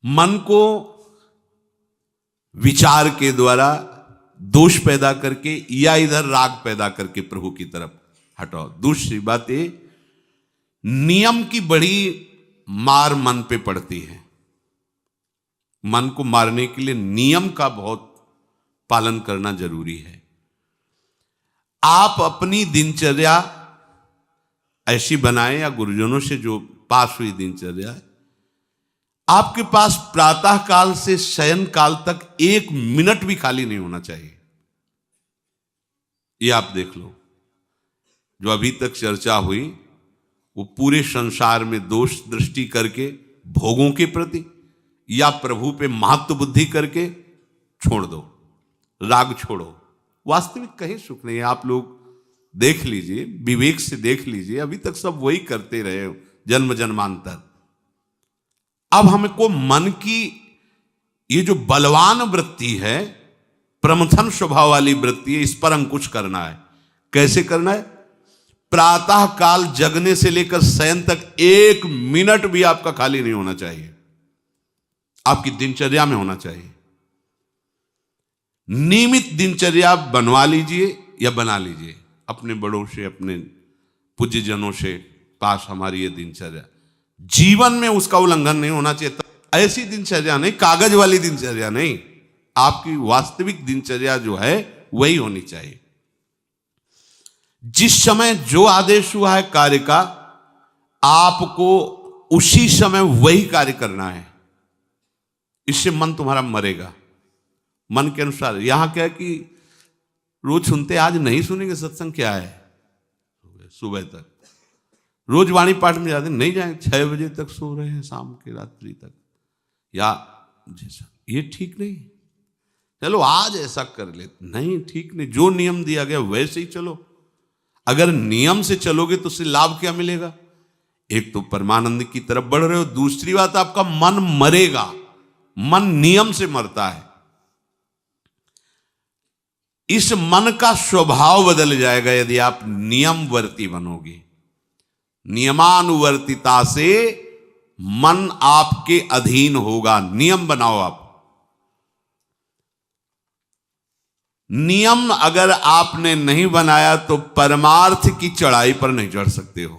मन को विचार के द्वारा दोष पैदा करके या इधर राग पैदा करके प्रभु की तरफ हटाओ। दूसरी बात ये, नियम की बड़ी मार मन पे पड़ती है। मन को मारने के लिए नियम का बहुत पालन करना जरूरी है। आप अपनी दिनचर्या ऐसी बनाएं, या गुरुजनों से जो पास हुई दिनचर्या, आपके पास प्रातः काल से शयन काल तक 1 मिनट भी खाली नहीं होना चाहिए। ये आप देख लो, जो अभी तक चर्चा हुई वो पूरे संसार में दोष दृष्टि करके भोगों के प्रति या प्रभु पे महत्व बुद्धि करके छोड़ दो, राग छोड़ो। वास्तविक कहीं सुख नहीं है। आप लोग देख लीजिए, विवेक से देख लीजिए, अभी तक सब वही करते रहे हो जन्म जन्मांतर। अब हमको मन की ये जो बलवान वृत्ति है, प्रमथन स्वभाव वाली वृत्ति है, इस पर अंकुश करना है। कैसे करना है? प्रातः काल जगने से लेकर शयन तक 1 मिनट भी आपका खाली नहीं होना चाहिए, आपकी दिनचर्या में होना चाहिए। नियमित दिनचर्या बनवा लीजिए या बना लीजिए अपने बड़ों से, अपने पूज्यजनों से पास हमारी ये दिनचर्या। जीवन में उसका उल्लंघन नहीं होना चाहिए। ऐसी दिनचर्या नहीं, कागज वाली दिनचर्या नहीं, आपकी वास्तविक दिनचर्या जो है वही होनी चाहिए। जिस समय जो आदेश हुआ है कार्य का, आपको उसी समय वही कार्य करना है। इससे मन तुम्हारा मरेगा, मन के अनुसार। यहां क्या है कि रोज सुनते, आज नहीं सुनेंगे सत्संग, क्या है सुबह तक रोज वाणी पाठ में जाते, नहीं जाएंगे, 6 बजे तक सो रहे हैं, शाम के रात्रि तक, या जैसा, ये ठीक नहीं। चलो आज ऐसा कर ले, नहीं ठीक नहीं। जो नियम दिया गया वैसे ही चलो। अगर नियम से चलोगे तो उससे लाभ क्या मिलेगा? एक तो परमानंद की तरफ बढ़ रहे हो, दूसरी बात आपका मन मरेगा। मन नियम से मरता है। इस मन का स्वभाव बदल जाएगा यदि आप नियमवर्ती बनोगे। नियमानुवर्तिता से मन आपके अधीन होगा। नियम बनाओ आप। नियम अगर आपने नहीं बनाया तो परमार्थ की चढ़ाई पर नहीं चढ़ सकते हो।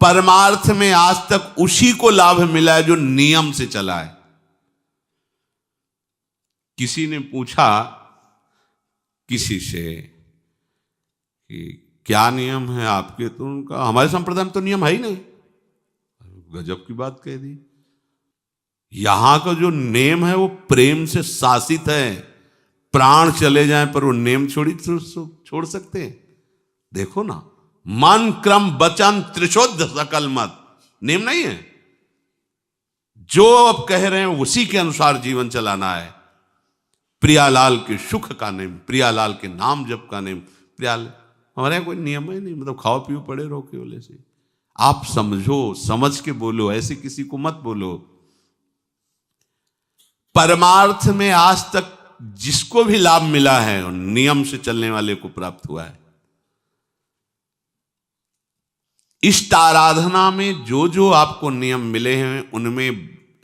परमार्थ में आज तक उसी को लाभ मिला है जो नियम से चला है। किसी ने पूछा किसी से कि क्या नियम है आपके, तो उनका हमारे संप्रदाय में तो नियम है ही नहीं। गजब की बात कह दी। यहां का जो नेम है वो प्रेम से शासित है। प्राण चले जाएं पर वो नेम छोड़ सकते हैं? देखो ना, मन क्रम वचन त्रिशुद्ध सकल मत, नेम नहीं है। जो अब कह रहे हैं उसी के अनुसार जीवन चलाना है। प्रियालाल के सुख का नेम, प्रियालाल के नाम जप का नेम। प्रियालाल हमारे यहाँ कोई नियम ही नहीं, मतलब खाओ पियो पड़े रहो केवल से। आप समझो, समझ के बोलो, ऐसे किसी को मत बोलो। परमार्थ में आज तक जिसको भी लाभ मिला है नियम से चलने वाले को प्राप्त हुआ है। इष्ट आराधना में जो जो आपको नियम मिले हैं उनमें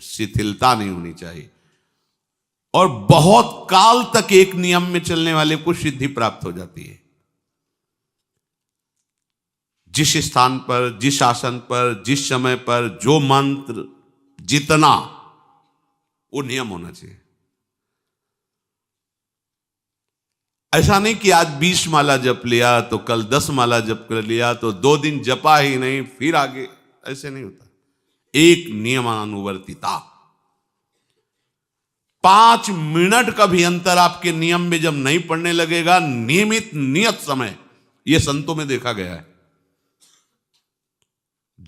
शिथिलता नहीं होनी चाहिए, और बहुत काल तक एक नियम में चलने वाले को सिद्धि प्राप्त हो जाती है। जिस स्थान पर, जिस आसन पर, जिस समय पर जो मंत्र जितना, वो नियम होना चाहिए। ऐसा नहीं कि आज 20 माला जप लिया तो कल 10 माला जप कर लिया तो 2 दिन जपा ही नहीं फिर आगे, ऐसे नहीं होता। एक नियमानुवर्तिता। 5 मिनट का भी अंतर आपके नियम में जब नहीं पड़ने लगेगा, नियमित नियत समय, यह संतों में देखा गया है।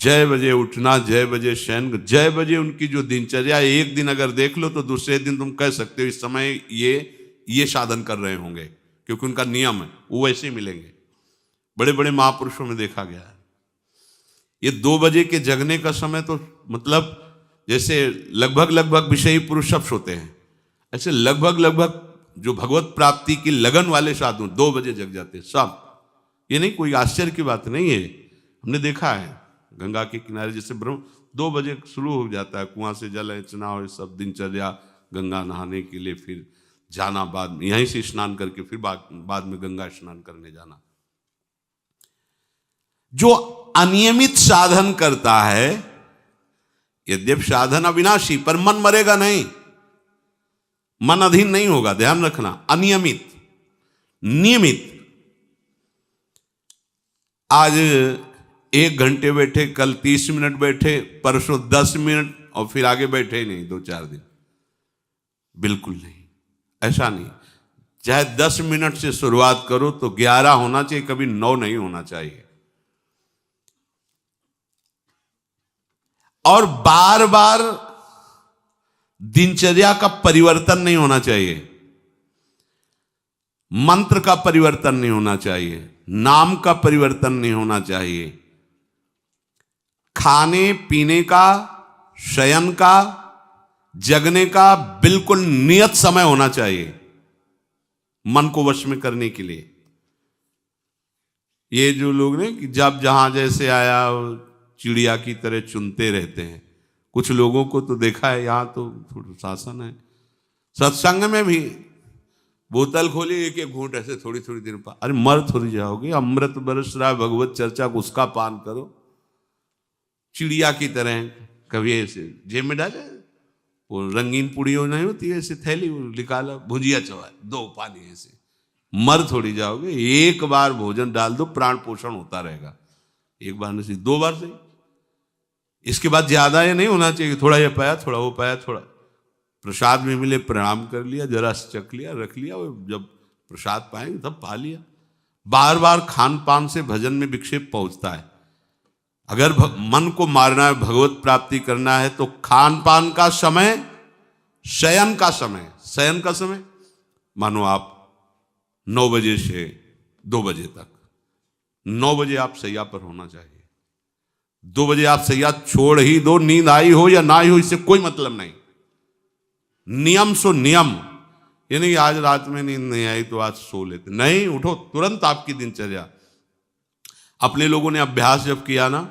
6 बजे उठना, 6 बजे शयन, 6 बजे उनकी जो दिनचर्या, एक दिन अगर देख लो तो दूसरे दिन तुम कह सकते हो इस समय ये साधन कर रहे होंगे, क्योंकि उनका नियम है, वो वैसे ही मिलेंगे। बड़े बड़े महापुरुषों में देखा गया है। ये 2 बजे के जगने का समय तो मतलब जैसे लगभग विषयी पुरुष सब सोते हैं, ऐसे लगभग जो भगवत प्राप्ति की लगन वाले साधु 2 बजे जग जाते हैं सब। ये नहीं कोई आश्चर्य की बात नहीं है, हमने देखा है। गंगा के किनारे जैसे ब्रह्म 2 बजे शुरू हो जाता है, कुआं से जल अर्चना और सब दिनचर्या, गंगा नहाने के लिए, फिर जाना बाद में, यहीं से स्नान करके फिर बाद में गंगा स्नान करने जाना। जो अनियमित साधन करता है, यद्यपि साधन अविनाशी, पर मन मरेगा नहीं, मन अधीन नहीं होगा, ध्यान रखना। अनियमित, नियमित, आज 1 घंटे बैठे, कल 30 मिनट बैठे, परसों 10 मिनट, और फिर आगे बैठे ही नहीं 2-4 दिन, बिल्कुल नहीं, ऐसा नहीं। चाहे 10 मिनट से शुरुआत करो तो 11 होना चाहिए, कभी 9 नहीं होना चाहिए। और बार बार दिनचर्या का परिवर्तन नहीं होना चाहिए, मंत्र का परिवर्तन नहीं होना चाहिए, नाम का परिवर्तन नहीं होना चाहिए। खाने पीने का, शयन का, जगने का बिल्कुल नियत समय होना चाहिए मन को वश में करने के लिए। ये जो लोग ने कि जब जहां जैसे आया चिड़िया की तरह चुनते रहते हैं, कुछ लोगों को तो देखा है, यहां तो शासन है, सत्संग में भी बोतल खोली, एक एक घूंट ऐसे थोड़ी थोड़ी देर पर, अरे मर थोड़ी जाओगे, अमृत बरस रहा है, भगवत चर्चा को उसका पान करो। चिड़िया की तरह कभी ऐसे जेब में डाले, वो रंगीन पुड़ियों नहीं होती है, ऐसे थैली निकाला, भुजिया चवा, 2 पानी, ऐसे मर थोड़ी जाओगे। एक बार भोजन डाल दो, प्राण पोषण होता रहेगा, एक बार नहीं 2 बार से। इसके बाद ज्यादा ये नहीं होना चाहिए, थोड़ा ये पाया, थोड़ा वो पाया, थोड़ा प्रसाद में मिले प्रणाम कर लिया, जरा चख लिया, रख लिया, और जब प्रसाद पाएंगे तब पा लिया। बार बार खान पान से भजन में विक्षेप पहुंचता है। अगर मन को मारना है, भगवत प्राप्ति करना है, तो खान पान का समय, शयन का समय, शयन का समय मानो आप 9 बजे से 2 बजे तक, 9 बजे आप सैया पर होना चाहिए। 2 बजे आप सैया छोड़ ही दो, नींद आई हो या ना आई हो, इससे कोई मतलब नहीं। नियम सो नियम, यानी आज रात में नींद नहीं आई तो आज सो लेते, नहीं, उठो तुरंत आपकी दिनचर्या। अपने लोगों ने अभ्यास जब किया ना,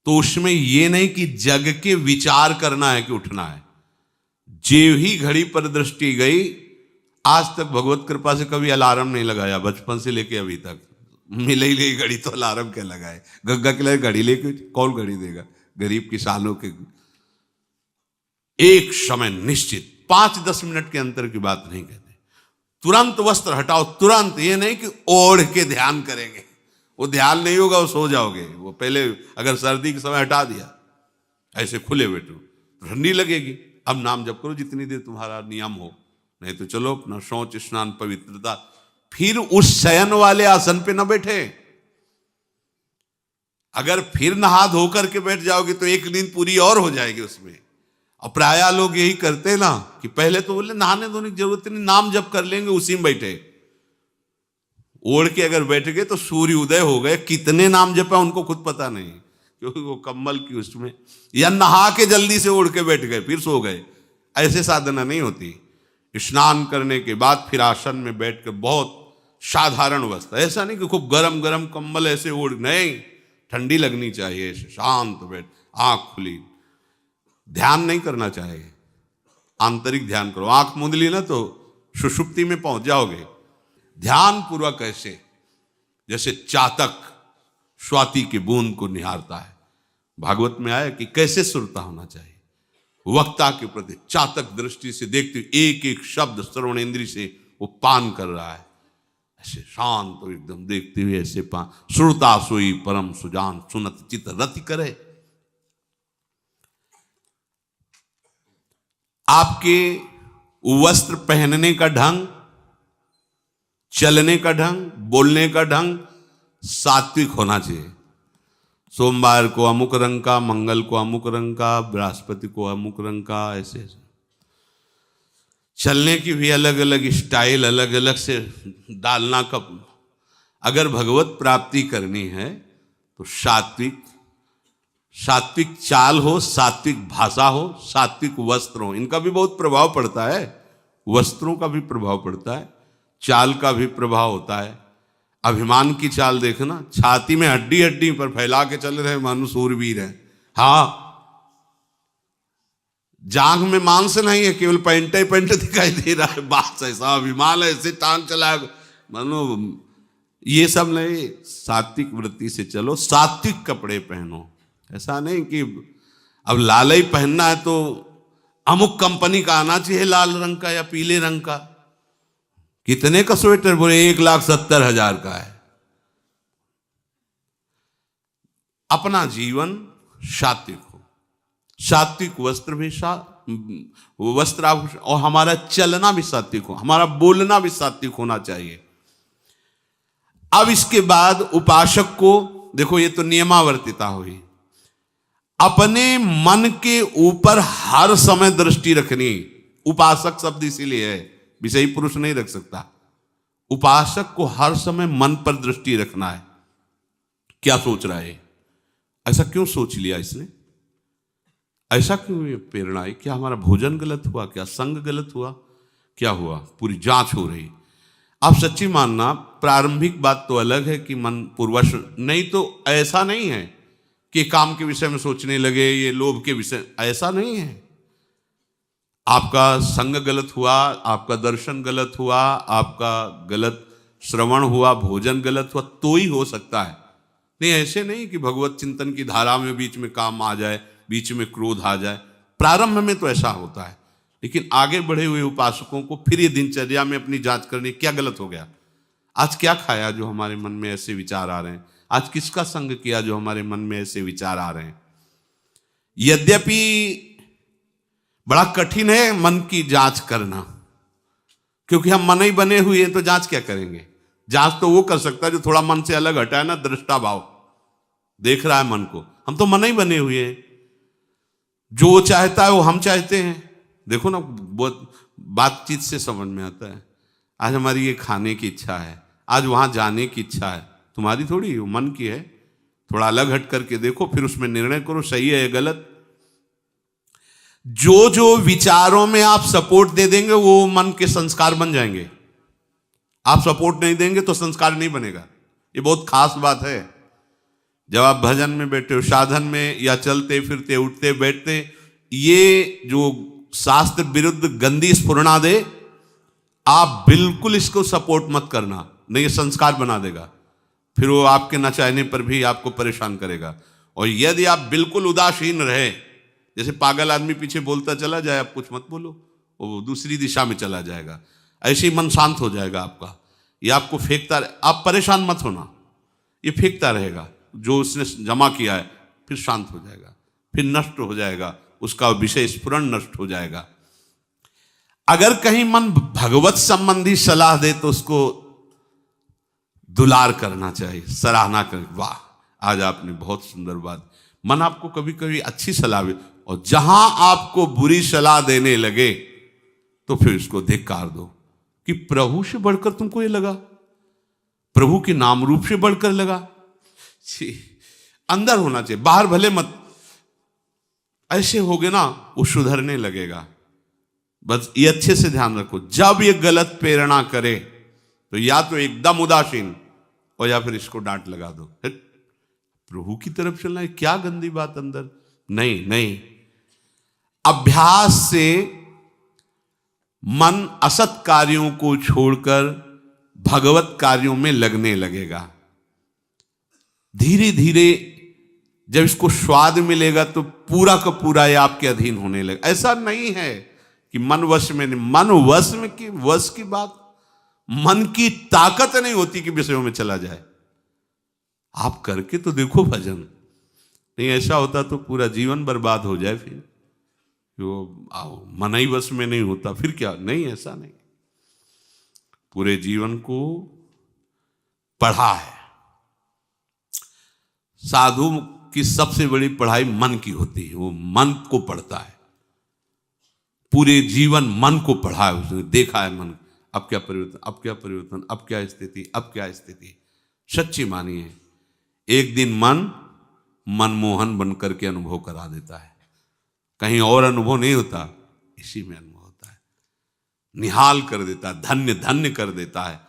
तो उसमें यह नहीं कि जग के विचार करना है कि उठना है, जे ही घड़ी पर दृष्टि गई। आज तक भगवत कृपा से कभी अलार्म नहीं लगाया, बचपन से लेके अभी तक। मिले ही नहीं घड़ी तो अलार्म क्या लगाए, गंगा के लिए घड़ी लेके कौन घड़ी देगा, गरीब किसानों के। एक समय निश्चित, 5-10 मिनट के अंतर की बात नहीं कहते, तुरंत वस्त्र हटाओ, तुरंत। ये नहीं कि ओढ़ के ध्यान करेंगे, वो ध्यान नहीं होगा, वो सो जाओगे। वो पहले अगर सर्दी के समय हटा दिया, ऐसे खुले बैठो, ठंडी लगेगी। अब नाम जप करो जितनी देर तुम्हारा नियम हो, नहीं तो चलो अपना शौच स्नान पवित्रता, फिर उस शयन वाले आसन पे न बैठे। अगर फिर नहा धो करके बैठ जाओगे तो एक नींद पूरी और हो जाएगी उसमें। और प्राय लोग यही करते ना कि पहले तो बोले नहाने धोने की जरूरत नहीं, नाम जप कर लेंगे, उसी में बैठे। ओढ़ के अगर बैठ गए तो सूर्य उदय हो गए, कितने नाम जपा उनको खुद पता नहीं, क्योंकि वो कम्बल की उसमें, या नहा के जल्दी से ओढ़ के बैठ गए फिर सो गए। ऐसे साधना नहीं होती। स्नान करने के बाद फिर आसन में बैठ कर बहुत साधारण अवस्था, ऐसा नहीं कि खूब गरम गरम कम्बल ऐसे ओढ़, नहीं, ठंडी लगनी चाहिए, शांत बैठ, आंख खुली। ध्यान नहीं करना चाहिए, आंतरिक ध्यान करो। आंख मूंद ली ना तो सुषुप्ति में पहुंच जाओगे। ध्यान पूर्वक ऐसे, जैसे चातक स्वाति की बूंद को निहारता है। भागवत में आया कि कैसे सुरता होना चाहिए, वक्ता के प्रति चातक दृष्टि से देखते हुए एक एक शब्द श्रवणेंद्री से वो पान कर रहा है, ऐसे शांत तो एकदम देखते हुए ऐसे पान। श्रुता सोई परम सुजान, सुनत चित रति करे। आपके वस्त्र पहनने का ढंग, चलने का ढंग, बोलने का ढंग सात्विक होना चाहिए। सोमवार को अमुक रंग का, मंगल को अमुक रंग का, बृहस्पति को अमुक रंग का, ऐसे ऐसे। चलने की भी अलग अलग स्टाइल, अलग अलग से डालना। कब अगर भगवत प्राप्ति करनी है तो सात्विक चाल हो, सात्विक भाषा हो, सात्विक वस्त्र हो। इनका भी बहुत प्रभाव पड़ता है, वस्त्रों का भी प्रभाव पड़ता है, चाल का भी प्रभाव होता है। अभिमान की चाल देखना, छाती में हड्डी हड्डी पर फैला के चल रहे मानो सूरवीर है, हाँ, जांघ में मांस नहीं है, केवल पैंट ही पैंट दिखाई दे रहा है, बात ऐसा विमान ऐसे टांग चला, मानो ये सब नहीं। सात्विक वृत्ति से चलो, सात्विक कपड़े पहनो। ऐसा नहीं कि अब लाल ही पहनना है तो अमुक कंपनी का आना चाहिए, लाल रंग का या पीले रंग का। कितने का स्वेटर? बोले 1,70,000 का है। अपना जीवन सात्विक हो, सात्विक वस्त्र भी वस्त्राभूषण, और हमारा चलना भी सात्विक हो, हमारा बोलना भी सात्विक होना चाहिए। अब इसके बाद उपासक को देखो, ये तो नियमावर्तिता हुई। अपने मन के ऊपर हर समय दृष्टि रखनी। उपासक शब्द इसीलिए है, विषयी पुरुष नहीं रख सकता। उपासक को हर समय मन पर दृष्टि रखना है। क्या सोच रहा है, ऐसा क्यों सोच लिया इसने, ऐसा क्यों ये प्रेरणा है? क्या हमारा भोजन गलत हुआ, क्या संग गलत हुआ, क्या हुआ? पूरी जांच हो रही। आप सच्ची मानना, प्रारंभिक बात तो अलग है कि मन पूर्वश, नहीं तो ऐसा नहीं है कि काम के विषय में सोचने लगे, ये लोभ के विषय, ऐसा नहीं है। आपका संग गलत हुआ, आपका दर्शन गलत हुआ, आपका गलत श्रवण हुआ, भोजन गलत हुआ, तो ही हो सकता है। नहीं, ऐसे नहीं कि भगवत चिंतन की धारा में बीच में काम आ जाए, बीच में क्रोध आ जाए। प्रारंभ में तो ऐसा होता है, लेकिन आगे बढ़े हुए उपासकों को फिर ये दिनचर्या में अपनी जांच करनी, क्या गलत हो गया, आज क्या खाया जो हमारे मन में ऐसे विचार आ रहे हैं, आज किसका संग किया जो हमारे मन में ऐसे विचार आ रहे हैं। यद्यपि बड़ा कठिन है मन की जांच करना, क्योंकि हम मन ही बने हुए हैं, तो जांच क्या करेंगे? जांच तो वो कर सकता है जो थोड़ा मन से अलग हटा है ना, दृष्टा भाव देख रहा है मन को। हम तो मन ही बने हुए हैं, जो चाहता है वो हम चाहते हैं। देखो ना, बहुत बातचीत से समझ में आता है। आज हमारी ये खाने की इच्छा है, आज वहां जाने की इच्छा है, तुम्हारी थोड़ी, वो मन की है। थोड़ा अलग हट करके देखो, फिर उसमें निर्णय करो, सही है या गलत। जो जो विचारों में आप सपोर्ट दे देंगे वो मन के संस्कार बन जाएंगे। आप सपोर्ट नहीं देंगे तो संस्कार नहीं बनेगा। ये बहुत खास बात है। जब आप भजन में बैठे हो, साधन में, या चलते फिरते उठते बैठते, ये जो शास्त्र विरुद्ध गंदी स्फुरणा दे, आप बिल्कुल इसको सपोर्ट मत करना, नहीं ये संस्कार बना देगा। फिर वो आपके न चाहने पर भी आपको परेशान करेगा। और यदि आप बिल्कुल उदासीन रहे, जैसे पागल आदमी पीछे बोलता चला जाए, आप कुछ मत बोलो, वो दूसरी दिशा में चला जाएगा, ऐसे ही मन शांत हो जाएगा आपका। ये आपको फेंकता रहे, आप परेशान मत होना, ये फेंकता रहेगा जो उसने जमा किया है, फिर शांत हो जाएगा, फिर नष्ट हो जाएगा, उसका विषय स्फुरण नष्ट हो जाएगा। अगर कहीं मन भगवत संबंधी सलाह दे तो उसको दुलार करना चाहिए, सराहना कर, वाह आज आपने बहुत सुंदर बात। मन आपको कभी कभी अच्छी सलाह दे, और जहां आपको बुरी सलाह देने लगे तो फिर उसको धिक्कार दो कि प्रभु से बढ़कर तुमको ये लगा, प्रभु के नाम रूप से बढ़कर लगा। अंदर होना चाहिए, बाहर भले मत। ऐसे हो गए ना, वो सुधरने लगेगा। बस ये अच्छे से ध्यान रखो, जब ये गलत प्रेरणा करे तो या तो एकदम उदासीन, और या फिर इसको डांट लगा दो, प्रभु की तरफ चलना है, क्या गंदी बात अंदर। नहीं नहीं, अभ्यास से मन असत कार्यों को छोड़कर भगवत कार्यों में लगने लगेगा। धीरे धीरे जब इसको स्वाद मिलेगा तो पूरा का पूरा ये आपके अधीन होने लगेगा। ऐसा नहीं है कि मन वश में नहीं, मन वश में की वश की बात, मन की ताकत नहीं होती कि विषयों में चला जाए। आप करके तो देखो भजन, नहीं ऐसा होता तो पूरा जीवन बर्बाद हो जाए। फिर वो मन ही वश में नहीं होता, फिर क्या? नहीं, ऐसा नहीं। पूरे जीवन को पढ़ा है। साधु की सबसे बड़ी पढ़ाई मन की होती है, वो मन को पढ़ता है, पूरे जीवन मन को पढ़ा है उसने, देखा है मन अब क्या परिवर्तन, अब क्या परिवर्तन, अब क्या स्थिति, अब क्या स्थिति। सच्ची मानिए, एक दिन मन मनमोहन बनकर के अनुभव करा देता है। कहीं और अनुभव नहीं होता, इसी में अनुभव होता है। निहाल कर देता है, धन्य धन्य कर देता है।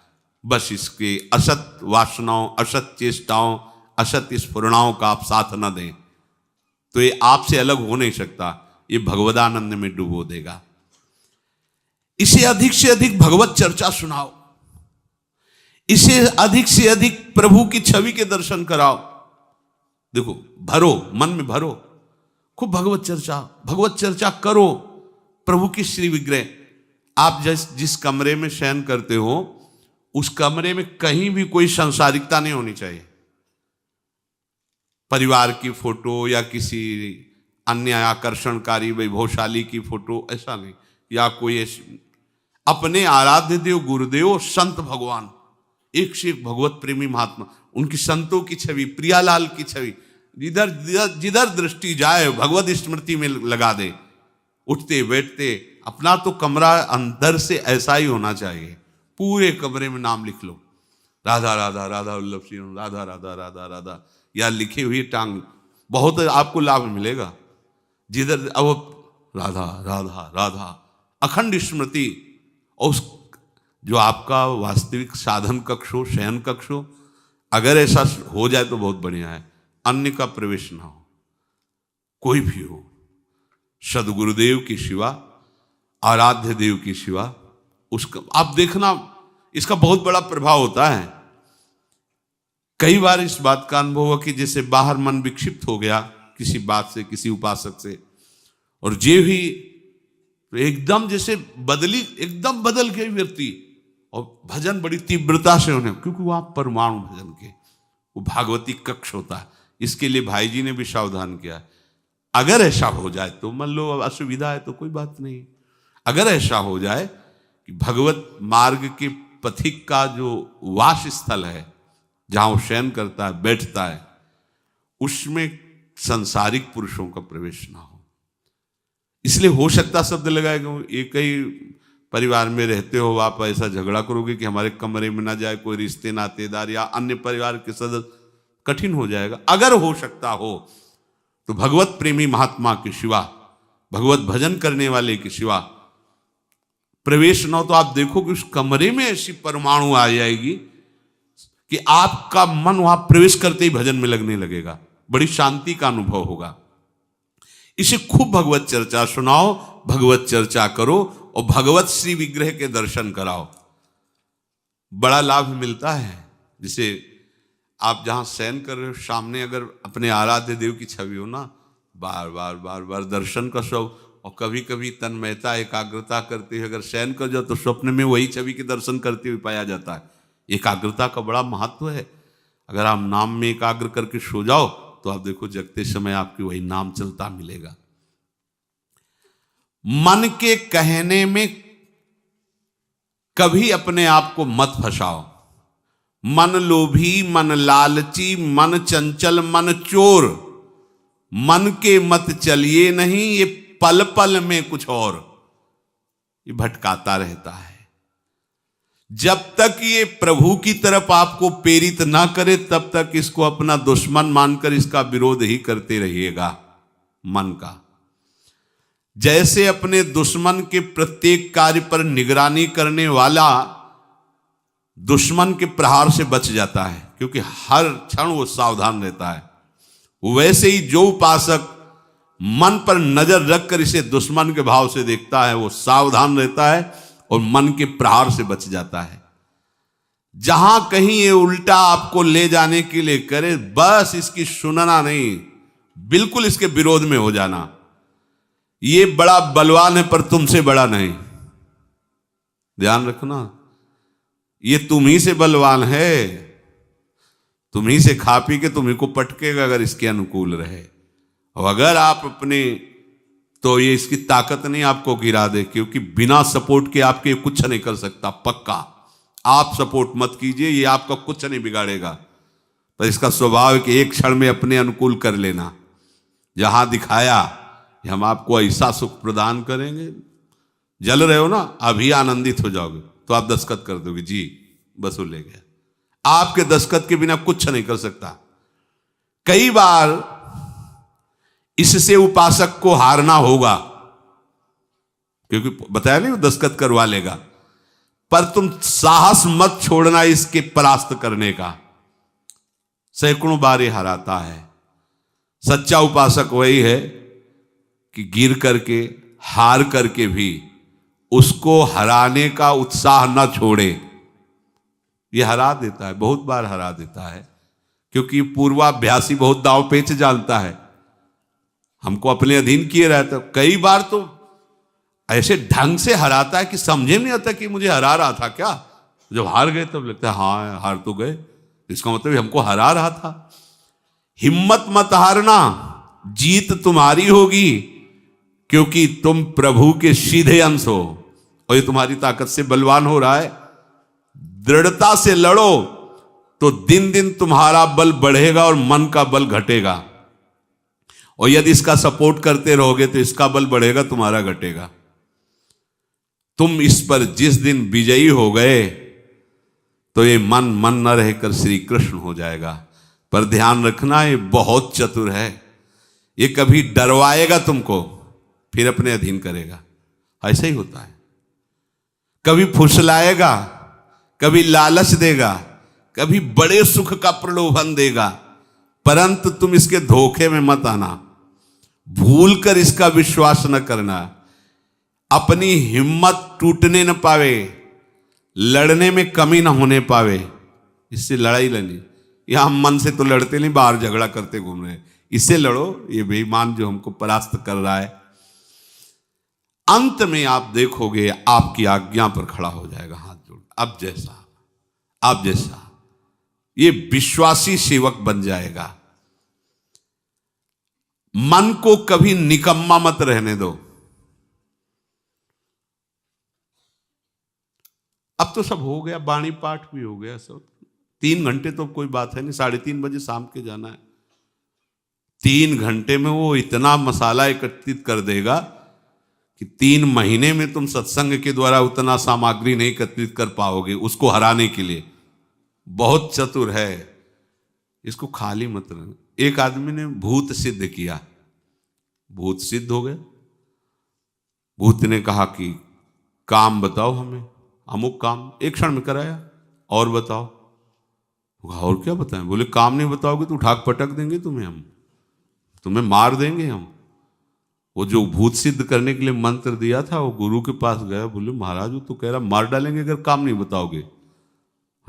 बस इसके असत वासनाओं, असत चेष्टाओं, असत स्फुरणाओं का आप साथ न दें, तो ये आपसे अलग हो नहीं सकता, ये भगवदानंद में डुबो देगा। इसे अधिक से अधिक भगवत चर्चा सुनाओ, इसे अधिक से अधिक प्रभु की छवि के दर्शन कराओ। देखो, भरो, मन में भरो, खूब भगवत चर्चा करो। प्रभु की श्री विग्रह, आप जिस कमरे में शयन करते हो उस कमरे में कहीं भी कोई सांसारिकता नहीं होनी चाहिए। परिवार की फोटो या किसी अन्य आकर्षणकारी वैभवशाली की फोटो, ऐसा नहीं, या कोई अपने आराध्य देव गुरुदेव संत भगवान, एक से एक भगवत प्रेमी महात्मा, उनकी संतों की छवि, प्रियालाल की छवि, जिधर दृष्टि जाए भगवत स्मृति में लगा दे। उठते बैठते अपना तो कमरा अंदर से ऐसा ही होना चाहिए, पूरे कमरे में नाम लिख लो, राधा राधा राधा वल्लभ सिंह, राधा राधा राधा राधा, या लिखी हुई टांग, बहुत आपको लाभ मिलेगा। जिधर अब राधा राधा राधा, अखंड स्मृति। और उस जो आपका वास्तविक साधन कक्ष हो, शयन कक्ष हो, अगर ऐसा हो जाए तो बहुत बढ़िया है। अन्य का प्रवेश ना हो, कोई भी हो, सदगुरुदेव की सिवा, आराध्य देव की सिवा, उसका आप देखना, इसका बहुत बड़ा प्रभाव होता है। कई बार इस बात का अनुभव हुआ कि जैसे बाहर मन विक्षिप्त हो गया किसी बात से, किसी उपासक से, और जे भी एकदम जैसे एकदम बदल गए व्यक्ति, और भजन बड़ी तीव्रता से होने, क्योंकि वहां परमाणु भजन के वो भागवती कक्ष होता है। इसके लिए भाई जी ने भी सावधान किया, अगर ऐसा हो जाए तो, मान लो असुविधा है तो कोई बात नहीं, अगर ऐसा हो जाए कि भगवत मार्ग के पथिक का जो वास स्थल है, जहां वो शयन करता है, बैठता है, उसमें सांसारिक पुरुषों का प्रवेश ना हो। इसलिए हो सकता शब्द लगाएगा, एक ही परिवार में रहते हो, आप ऐसा झगड़ा करोगे कि हमारे कमरे में ना जाए कोई रिश्ते नातेदार या अन्य परिवार के सदस्य, कठिन हो जाएगा। अगर हो सकता हो तो भगवत प्रेमी महात्मा के सिवा, भगवत भजन करने वाले के सिवा प्रवेश न हो, तो आप देखो कि उस कमरे में ऐसी परमाणु आ जाएगी कि आपका मन वहां प्रवेश करते ही भजन में लगने लगेगा, बड़ी शांति का अनुभव होगा। इसे खूब भगवत चर्चा सुनाओ, भगवत चर्चा करो, और भगवत श्री विग्रह के दर्शन कराओ, बड़ा लाभ मिलता है। जैसे आप जहां शयन कर रहे हो, सामने अगर अपने आराध्य देव की छवि हो ना, बार बार बार बार दर्शन का शौक, और कभी कभी तन्मयता एकाग्रता करते हुए अगर शयन कर जाओ तो स्वप्न में वही छवि के दर्शन करते हुए पाया जाता है। एकाग्रता का बड़ा महत्व है। अगर आप नाम में एकाग्र करके सो जाओ तो आप देखो जगते समय आपकी वही नाम चलता मिलेगा। मन के कहने में कभी अपने आप को मत फंसाओ। मन लोभी, मन लालची, मन चंचल, मन चोर, मन के मत चलिए नहीं, ये पल पल में कुछ और, ये भटकाता रहता है। जब तक ये प्रभु की तरफ आपको प्रेरित ना करे तब तक इसको अपना दुश्मन मानकर इसका विरोध ही करते रहिएगा। मन का जैसे अपने दुश्मन के प्रत्येक कार्य पर निगरानी करने वाला दुश्मन के प्रहार से बच जाता है, क्योंकि हर क्षण वो सावधान रहता है, वैसे ही जो उपासक मन पर नजर रखकर इसे दुश्मन के भाव से देखता है वो सावधान रहता है और मन के प्रहार से बच जाता है। जहां कहीं ये उल्टा आपको ले जाने के लिए करे, बस इसकी सुनना नहीं, बिल्कुल इसके विरोध में हो जाना। ये बड़ा बलवान है पर तुमसे बड़ा नहीं, ध्यान रखना, ये तुम ही से बलवान है, तुम ही से खा पी के तुम्ही को पटकेगा अगर इसके अनुकूल रहे। और अगर आप अपने, तो ये इसकी ताकत नहीं आपको गिरा दे, क्योंकि बिना सपोर्ट के आपके कुछ नहीं कर सकता। पक्का आप सपोर्ट मत कीजिए, ये आपका कुछ नहीं बिगाड़ेगा, पर इसका स्वभाव है कि एक क्षण में अपने अनुकूल कर लेना। जहां दिखाया कि हम आपको ऐसा सुख प्रदान करेंगे, जल रहे हो ना, अभी आनंदित हो जाओगे तो आप दस्तखत कर दोगे, जी बस वो ले गया। आपके दस्तखत के बिना कुछ नहीं कर सकता। कई बार इससे उपासक को हारना होगा, क्योंकि बताया नहीं वो दस्तखत करवा लेगा, पर तुम साहस मत छोड़ना इसके परास्त करने का। सैकड़ों बार ये हराता है, सच्चा उपासक वही है कि गिर करके, हार करके भी उसको हराने का उत्साह न छोड़े। ये हरा देता है, बहुत बार हरा देता है, क्योंकि पूर्वाभ्यासी बहुत दांव पेच जानता है। हमको अपने अधीन किए रहता, कई बार तो ऐसे ढंग से हराता है कि समझे नहीं आता कि मुझे हरा रहा था क्या। जब हार गए तब लगता है हाँ हार तो गए, इसका मतलब हमको हरा रहा था। हिम्मत मत हारना, जीत तुम्हारी होगी, क्योंकि तुम प्रभु के सीधे अंश हो और ये तुम्हारी ताकत से बलवान हो रहा है। दृढ़ता से लड़ो तो दिन दिन तुम्हारा बल बढ़ेगा और मन का बल घटेगा, और यदि इसका सपोर्ट करते रहोगे तो इसका बल बढ़ेगा, तुम्हारा घटेगा। तुम इस पर जिस दिन विजयी हो गए तो ये मन मन न रहकर श्री कृष्ण हो जाएगा। पर ध्यान रखना, ये बहुत चतुर है, ये कभी डरवाएगा तुमको फिर अपने अधीन करेगा। ऐसा ही होता है, कभी फुसलाएगा, कभी लालच देगा, कभी बड़े सुख का प्रलोभन देगा, परंतु तुम इसके धोखे में मत आना, भूल कर इसका विश्वास न करना। अपनी हिम्मत टूटने न पावे, लड़ने में कमी न होने पावे, इससे लड़ाई लड़नी। यह हम मन से तो लड़ते नहीं, बाहर झगड़ा करते घूम रहे हैं, इससे लड़ो, ये बेईमान जो हमको परास्त कर रहा है। अंत में आप देखोगे आपकी आज्ञा पर खड़ा हो जाएगा हाथ जोड़, अब जैसा आप जैसा, ये विश्वासी सेवक बन जाएगा। मन को कभी निकम्मा मत रहने दो। अब तो सब हो गया, वाणी पाठ भी हो गया सब, 3 घंटे तो कोई बात है नहीं, 3:30 बजे शाम के जाना है। 3 घंटे में वो इतना मसाला एकत्रित कर देगा कि 3 महीने में तुम सत्संग के द्वारा उतना सामग्री नहीं एकत्रित कर पाओगे उसको हराने के लिए। बहुत चतुर है, इसको खाली मत रहना। एक आदमी ने भूत सिद्ध किया, भूत सिद्ध हो गया। भूत ने कहा कि काम बताओ हमें, अमुक काम, एक क्षण में कराया, और बताओ। और क्या बताएं? बोले काम नहीं बताओगे तो उठा पटक देंगे तुम्हें, हम तुम्हें मार देंगे हम। वो जो भूत सिद्ध करने के लिए मंत्र दिया था, वो गुरु के पास गया, बोले महाराज वो तो कह रहा मार डालेंगे अगर काम नहीं बताओगे।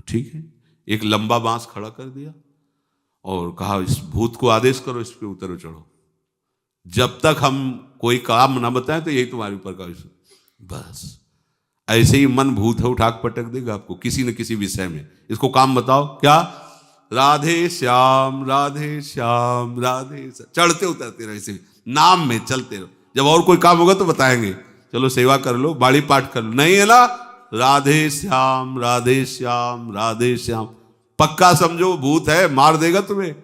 ठीक है, एक लंबा बांस खड़ा कर दिया और कहा इस भूत को आदेश करो, इस पे उतरो चढ़ो, जब तक हम कोई काम ना बताएं तो यही तुम्हारे ऊपर का विषय। बस ऐसे ही मन भूत है, उठाक पटक देगा आपको किसी न किसी विषय में। इसको काम बताओ, क्या? राधे श्याम राधे श्याम राधे श्याम, चढ़ते उतरते रहो, इसे नाम में चलते रहो। जब और कोई काम होगा तो बताएंगे, चलो सेवा कर लो, बाड़ी पाठ कर लो, नहीं है ना, राधे श्याम राधे श्याम राधे श्याम। पक्का समझो भूत है, मार देगा तुम्हें।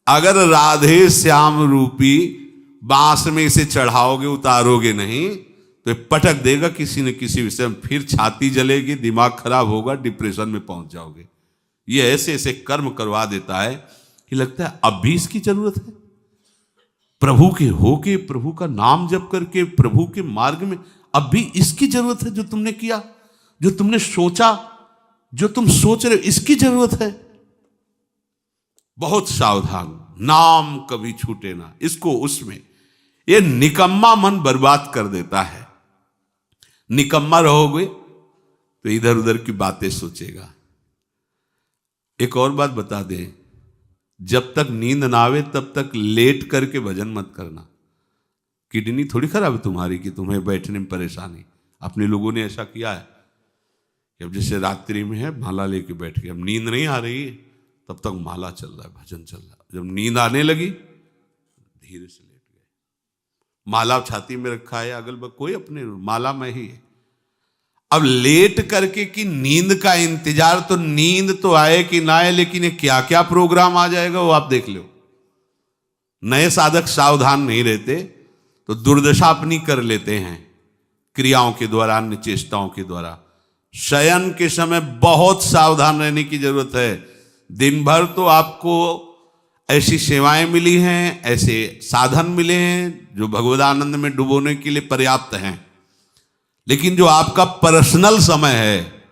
अगर राधे श्याम रूपी बांस में इसे चढ़ाओगे, उतारोगे नहीं तो पटक देगा किसी न किसी विषय में, फिर छाती जलेगी, दिमाग खराब होगा, डिप्रेशन में पहुंच जाओगे। ये ऐसे ऐसे कर्म करवा देता है कि लगता है अब भी इसकी जरूरत है। प्रभु के होके, प्रभु का नाम जप करके, प्रभु के मार्ग में अब भी इसकी जरूरत है। जो तुमने किया, जो तुमने सोचा, जो तुम सोच रहे हो, इसकी जरूरत है। बहुत सावधान, नाम कभी छूटे ना इसको। उसमें ये निकम्मा मन बर्बाद कर देता है। निकम्मा रहोगे तो इधर उधर की बातें सोचेगा। एक और बात बता दें, जब तक नींद ना आवे तब तक लेट करके भजन मत करना। किडनी थोड़ी खराब है तुम्हारी कि तुम्हें बैठने में परेशानी। अपने लोगों ने ऐसा किया है कि अब जैसे रात्रि में है माला लेके बैठ गए, अब नींद नहीं आ रही है तब तक माला चल रहा है, भजन चल रहा है। जब नींद आने लगी धीरे से लेट गए, माला छाती में रखा है, अगल बगल कोई अपने माला में ही है। अब लेट करके कि नींद का इंतजार, तो नींद तो आए कि ना आए, लेकिन ये क्या क्या प्रोग्राम आ जाएगा वो आप देख लो। नए साधक सावधान नहीं रहते तो दुर्दशा अपनी कर लेते हैं क्रियाओं के द्वारा, अन्य चेष्टाओं के द्वारा। शयन के समय बहुत सावधान रहने की जरूरत है। दिन भर तो आपको ऐसी सेवाएं मिली हैं, ऐसे साधन मिले हैं जो भगवदानंद में डुबोने के लिए पर्याप्त हैं, लेकिन जो आपका पर्सनल समय है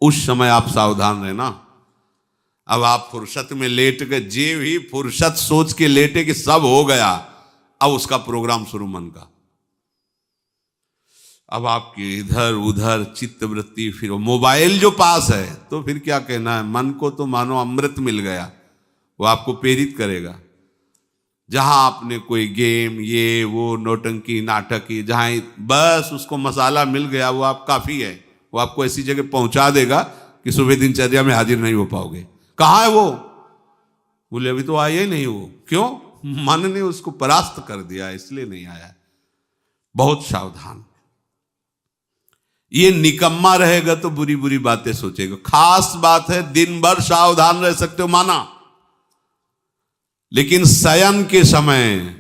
उस समय आप सावधान रहना। अब आप फुर्सत में लेट गए, जे भी फुर्सत सोच के लेटे कि सब हो गया, अब उसका प्रोग्राम शुरू मन का। अब आपकी इधर उधर चित्तवृत्ति, फिर मोबाइल जो पास है तो फिर क्या कहना है, मन को तो मानो अमृत मिल गया, वो आपको प्रेरित करेगा। जहां आपने कोई गेम ये वो नौटंकी नाटक की, जहां बस उसको मसाला मिल गया, वो आप काफी है, वो आपको ऐसी जगह पहुंचा देगा कि सुबह दिनचर्या में हाजिर नहीं हो पाओगे। कहाँ है वो? बोले अभी तो आया ही नहीं वो। क्यों? मन ने उसको परास्त कर दिया, इसलिए नहीं आया। बहुत सावधान। ये निकम्मा रहेगा तो बुरी बुरी बातें सोचेगा। खास बात है, दिन भर सावधान रह सकते हो माना, लेकिन शयन के समय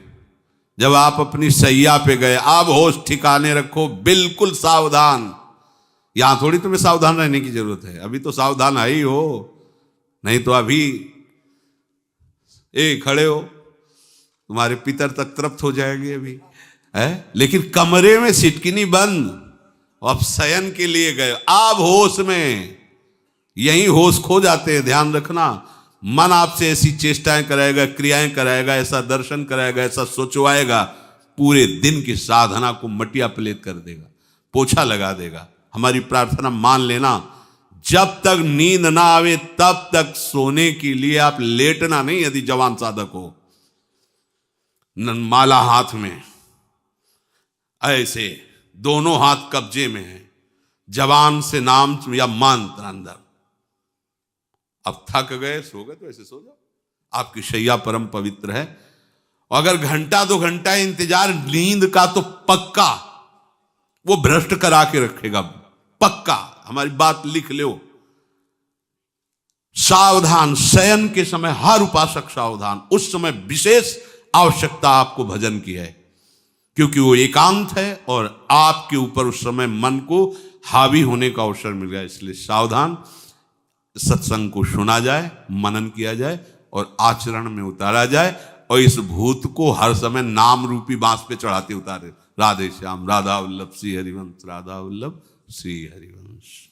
जब आप अपनी सैया पे गए, आप होश ठिकाने रखो, बिल्कुल सावधान। यहां थोड़ी तुम्हें सावधान रहने की जरूरत है, अभी तो सावधान है ही हो, नहीं तो अभी खड़े हो, तुम्हारे पितर तक तृप्त हो जाएंगे अभी है। लेकिन कमरे में सिटकिनी बंद, अब शयन के लिए गए, आप होश में, यही होश खो जाते हैं। ध्यान रखना, मन आपसे ऐसी चेष्टाएं कराएगा, क्रियाएं कराएगा, ऐसा दर्शन कराएगा, ऐसा सोचवाएगा, पूरे दिन की साधना को मटिया पलेट कर देगा, पोछा लगा देगा। हमारी प्रार्थना मान लेना, जब तक नींद ना आवे तब तक सोने के लिए आप लेटना नहीं। यदि जवान साधक हो, माला हाथ में, ऐसे दोनों हाथ कब्जे में है, जवान से नाम या मंत्र अंदर। अब थक गए, सो गए तो ऐसे सो जाओ, आपकी शैया परम पवित्र है। और अगर घंटा 2 घंटा इंतजार नींद का, तो पक्का वो भ्रष्ट करा के रखेगा, पक्का। हमारी बात लिख लो। सावधान, शयन के समय हर उपासक सावधान। उस समय विशेष आवश्यकता आपको भजन की है, क्योंकि वो एकांत है और आपके ऊपर उस समय मन को हावी होने का अवसर मिल गया। इसलिए सावधान, सत्संग को सुना जाए, मनन किया जाए और आचरण में उतारा जाए, और इस भूत को हर समय नाम रूपी बांस पे चढ़ाते उतारे। राधे श्याम, राधा वल्लभ श्री हरिवंश, राधा वल्लभ श्री हरिवंश।